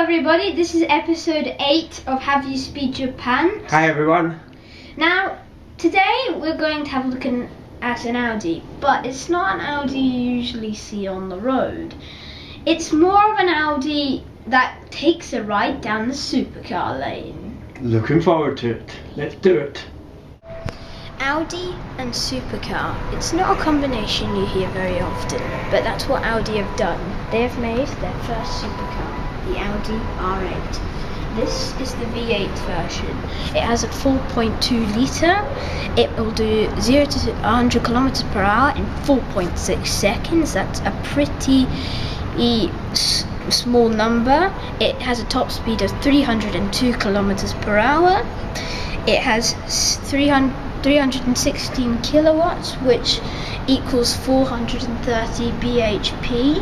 everybody, this is episode 8 of Have You Speed Your Pants. Hi everyone. Now, today we're going to have a look at an Audi, but it's not an Audi you usually see on the road. It's more of an Audi that takes a ride down the supercar lane. Looking forward to it. Let's do it. Audi and supercar. It's not a combination you hear very often, but that's what Audi have done. They have made their first supercar, the Audi R8. This is the V8 version. It has a 4.2 litre. It will do 0 to 100 kilometers per hour in 4.6 seconds. That's a pretty small number. It has a top speed of 302 kilometers per hour. It has 316 kilowatts, which equals 430 bhp,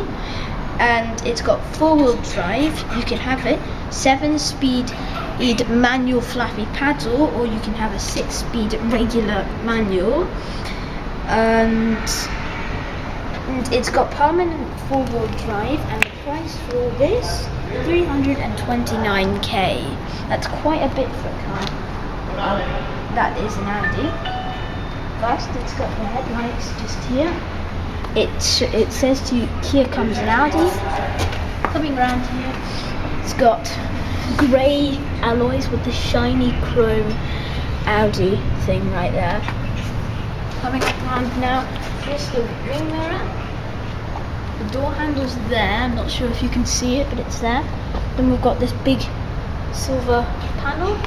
and it's got 4-wheel drive. You can have it 7-speed manual flappy paddle, or you can have a 6-speed regular manual, and it's got permanent 4-wheel drive, and the price for this 329k. That's quite a bit for a car that is an Audi. First, it's got the headlights just here. It says to you, here comes an Audi. Coming around here, it's got grey alloys with the shiny chrome Audi thing right there. Coming around now, here's the wing mirror. The door handle's there. I'm not sure if you can see it, but it's there. Then we've got this big silver panel.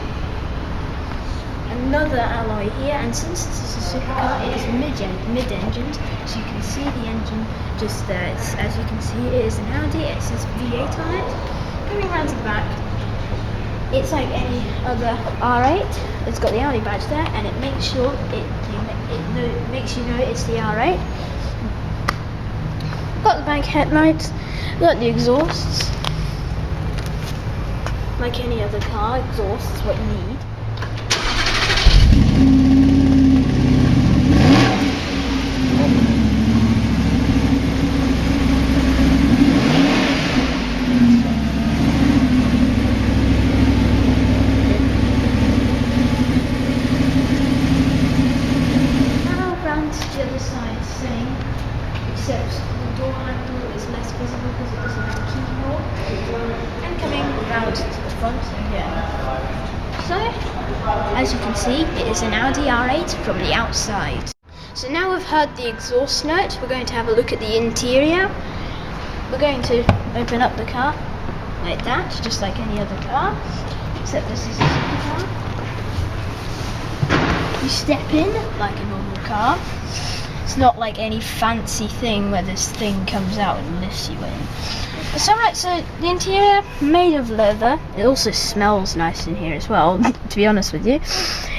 Another alloy here, and since this is a supercar, it is mid-engined, so you can see the engine just there. As you can see, it is an Audi. It says V8 on it. Coming around to the back, it's like any other R8. It's got the Audi badge there, and it makes sure it makes you know it's the R8. Got the back headlights. Got the exhausts. Like any other car, exhaust is what you need. Except the door handle is less visible because it doesn't have a keyhole. And coming round to the front again. So, as you can see, it is an Audi R8 from the outside. So now we've heard the exhaust note, we're going to have a look at the interior. We're going to open up the car like that, just like any other car, except this is a supercar. You step in like a normal car. It's not like any fancy thing where this thing comes out and lifts you in. It's alright, so the interior, made of leather. It also smells nice in here as well, to be honest with you.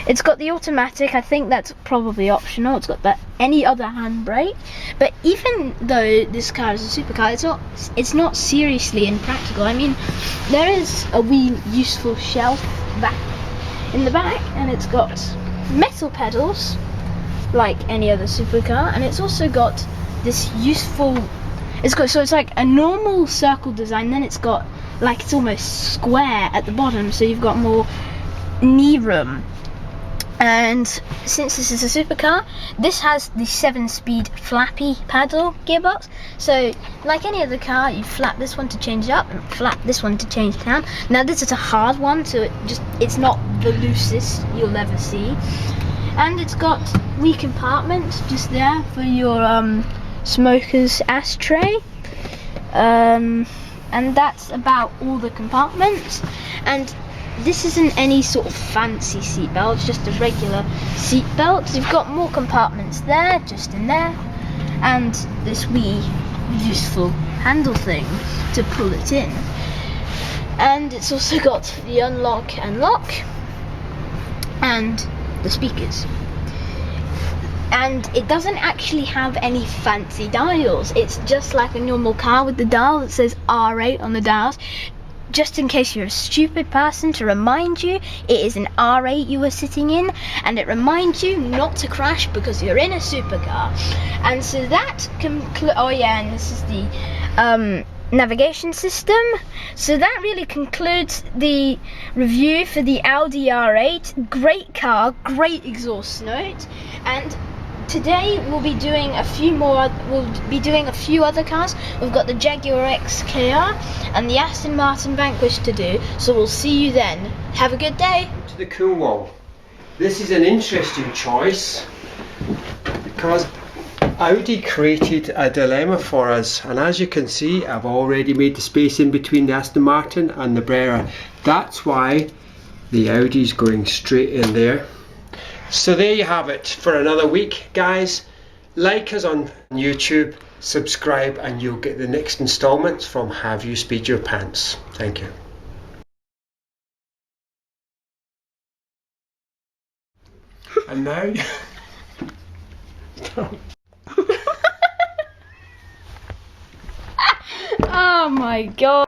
It's got the automatic. I think that's probably optional. It's got that any other handbrake. But even though this car is a supercar, it's not seriously impractical. I mean, there is a wee useful shelf back in the back, and it's got metal pedals like any other supercar, and it's also got this useful, it's like a normal circle design, then it's got like, it's almost square at the bottom, so you've got more knee room. And since this is a supercar, this has the 7-speed flappy paddle gearbox, so like any other car, you flap this one to change up and flap this one to change down. Now this is a hard one, so it's not the loosest you'll ever see. And it's got wee compartment just there for your smoker's ashtray, and that's about all the compartments. And this isn't any sort of fancy seatbelt, it's just a regular seatbelt. You've got more compartments there, just in there, and this wee useful handle thing to pull it in. And it's also got the unlock and lock, and the speakers. And it doesn't actually have any fancy dials. It's just like a normal car with the dial that says R8 on the dials. Just in case you're a stupid person, to remind you it is an R8 you were sitting in, and it reminds you not to crash because you're in a supercar. And so that oh yeah, and this is the navigation system. So that really concludes the review for the Audi R8. Great car, great exhaust note, and today we'll be doing a few other cars. We've got the Jaguar XKR and the Aston Martin Vanquish to do, so we'll see you then. Have a good day. To the cool wall. This is an interesting choice because Audi created a dilemma for us, and as you can see, I've already made the space in between the Aston Martin and the Brera. That's why the Audi's going straight in there. So there you have it for another week, guys. Like us on YouTube, subscribe, and you'll get the next installments from Have You Speed Your Pants. Thank you. And now Oh my god.